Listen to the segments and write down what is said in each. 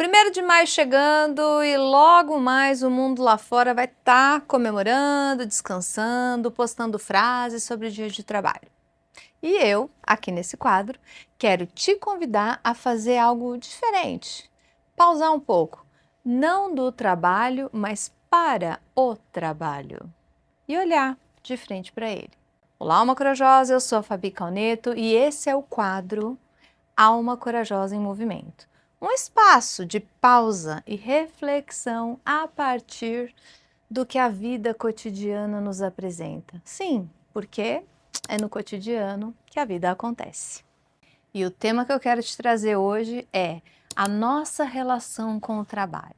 1º de maio chegando e logo mais o mundo lá fora vai estar comemorando, descansando, postando frases sobre o dia de trabalho. E eu, aqui nesse quadro, quero te convidar a fazer algo diferente. Pausar um pouco, não do trabalho, mas para o trabalho. E olhar de frente para ele. Olá, Alma Corajosa, eu sou a Fabi Calneto e esse é o quadro Alma Corajosa em Movimento. Um espaço de pausa e reflexão a partir do que a vida cotidiana nos apresenta. Sim, porque é no cotidiano que a vida acontece. E o tema que eu quero te trazer hoje é a nossa relação com o trabalho.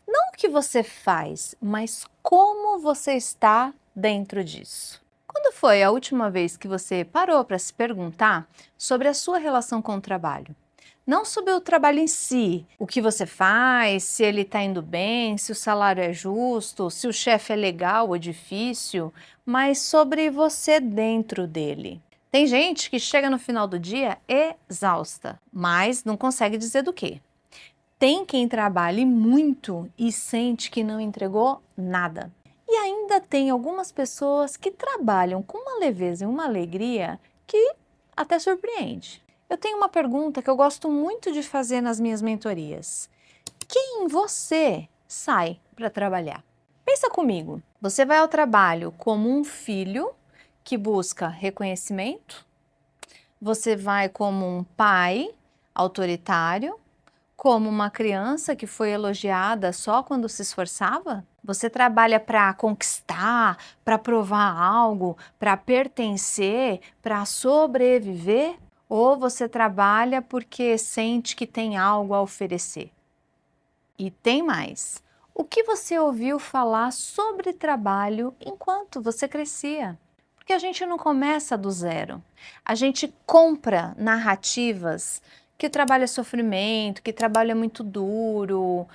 Não o que você faz, mas como você está dentro disso. Quando foi a última vez que você parou para se perguntar sobre a sua relação com o trabalho? Não sobre o trabalho em si, o que você faz, se ele está indo bem, se o salário é justo, se o chefe é legal ou difícil, mas sobre você dentro dele. Tem gente que chega no final do dia exausta, mas não consegue dizer do quê. Tem quem trabalhe muito e sente que não entregou nada. E ainda tem algumas pessoas que trabalham com uma leveza e uma alegria que até surpreende. Eu tenho uma pergunta que eu gosto muito de fazer nas minhas mentorias. Quem você sai para trabalhar? Pensa comigo, você vai ao trabalho como um filho que busca reconhecimento? Você vai como um pai autoritário? Como uma criança que foi elogiada só quando se esforçava? Você trabalha para conquistar, para provar algo, para pertencer, para sobreviver? Ou você trabalha porque sente que tem algo a oferecer? E tem mais. O que você ouviu falar sobre trabalho enquanto você crescia? Porque a gente não começa do zero. A gente compra narrativas que o trabalho é sofrimento, que o trabalho é muito duro,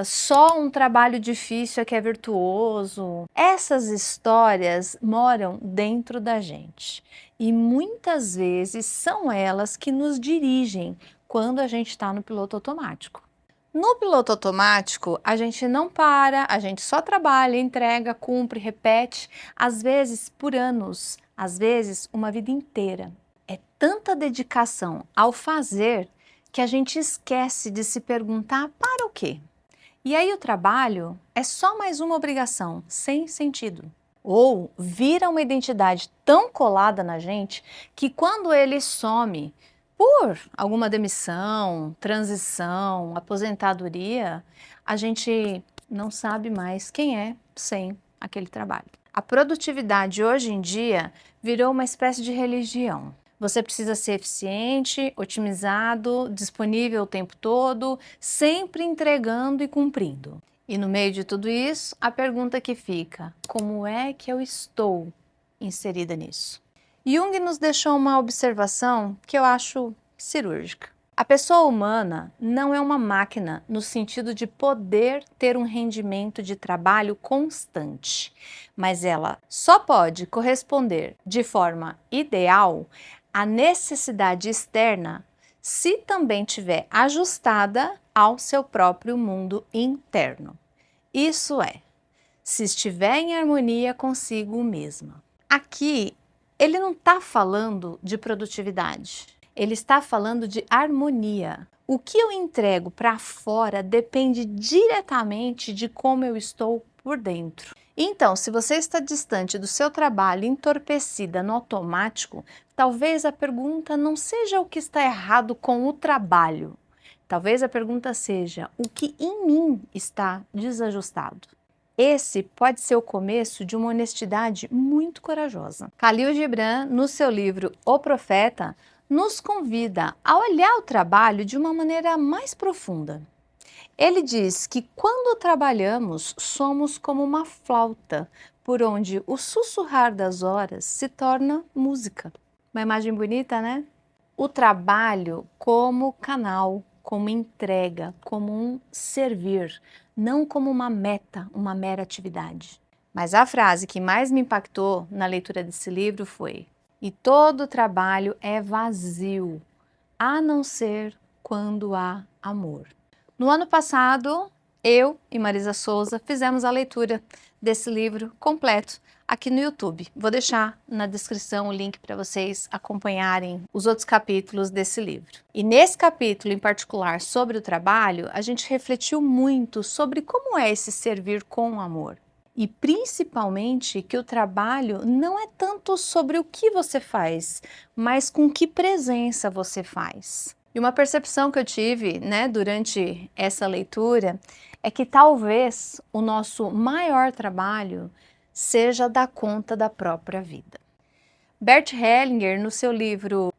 só um trabalho difícil é que é virtuoso. Essas histórias moram dentro da gente e muitas vezes são elas que nos dirigem quando a gente está no piloto automático. No piloto automático, a gente não para, a gente só trabalha, entrega, cumpre, repete, às vezes por anos, às vezes uma vida inteira. É tanta dedicação ao fazer que a gente esquece de se perguntar para o quê? E aí o trabalho é só mais uma obrigação, sem sentido. Ou vira uma identidade tão colada na gente que quando ele some por alguma demissão, transição, aposentadoria, a gente não sabe mais quem é sem aquele trabalho. A produtividade hoje em dia virou uma espécie de religião. Você precisa ser eficiente, otimizado, disponível o tempo todo, sempre entregando e cumprindo. E no meio de tudo isso, a pergunta que fica: como é que eu estou inserida nisso? Jung nos deixou uma observação que eu acho cirúrgica. A pessoa humana não é uma máquina no sentido de poder ter um rendimento de trabalho constante, mas ela só pode corresponder de forma ideal à necessidade externa se também estiver ajustada ao seu próprio mundo interno. Isso é, se estiver em harmonia consigo mesma. Aqui, ele não está falando de produtividade, ele está falando de harmonia. O que eu entrego para fora depende diretamente de como eu estou por dentro. Então, se você está distante do seu trabalho, entorpecida no automático, talvez a pergunta não seja o que está errado com o trabalho. Talvez a pergunta seja o que em mim está desajustado. Esse pode ser o começo de uma honestidade muito corajosa. Khalil Gibran, no seu livro O Profeta, nos convida a olhar o trabalho de uma maneira mais profunda. Ele diz que quando trabalhamos, somos como uma flauta, por onde o sussurrar das horas se torna música. Uma imagem bonita, né? O trabalho como canal, como entrega, como um servir, não como uma meta, uma mera atividade. Mas a frase que mais me impactou na leitura desse livro foi: e todo trabalho é vazio, a não ser quando há amor. No ano passado, eu e Marisa Souza fizemos a leitura desse livro completo aqui no YouTube. Vou deixar na descrição o link para vocês acompanharem os outros capítulos desse livro. E nesse capítulo em particular sobre o trabalho, a gente refletiu muito sobre como é esse servir com amor. E principalmente que o trabalho não é tanto sobre o que você faz, mas com que presença você faz. E uma percepção que eu tive, durante essa leitura é que talvez o nosso maior trabalho seja dar conta da própria vida. Bert Hellinger, no seu livro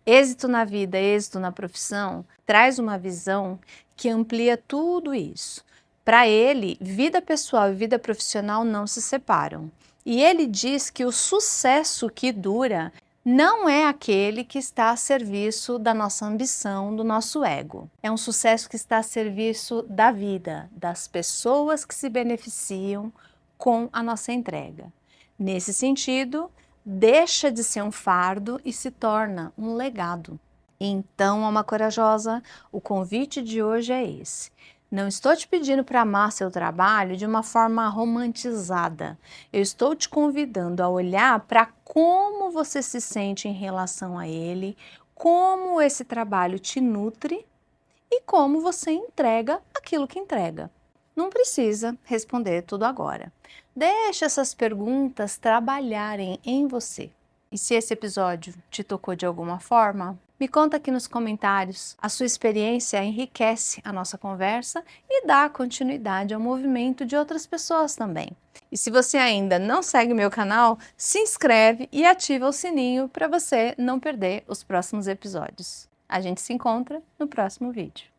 Êxito na Vida, Êxito na Profissão, traz uma visão que amplia tudo isso. Para ele, vida pessoal e vida profissional não se separam. E ele diz que o sucesso que dura não é aquele que está a serviço da nossa ambição, do nosso ego. É um sucesso que está a serviço da vida, das pessoas que se beneficiam com a nossa entrega. Nesse sentido, deixa de ser um fardo e se torna um legado. Então, alma corajosa, o convite de hoje é esse. Não estou te pedindo para amar seu trabalho de uma forma romantizada. Eu estou te convidando a olhar para como você se sente em relação a ele, como esse trabalho te nutre e como você entrega aquilo que entrega. Não precisa responder tudo agora. Deixe essas perguntas trabalharem em você. E se esse episódio te tocou de alguma forma, me conta aqui nos comentários. A sua experiência enriquece a nossa conversa e dá continuidade ao movimento de outras pessoas também. E se você ainda não segue meu canal, se inscreve e ativa o sininho para você não perder os próximos episódios. A gente se encontra no próximo vídeo.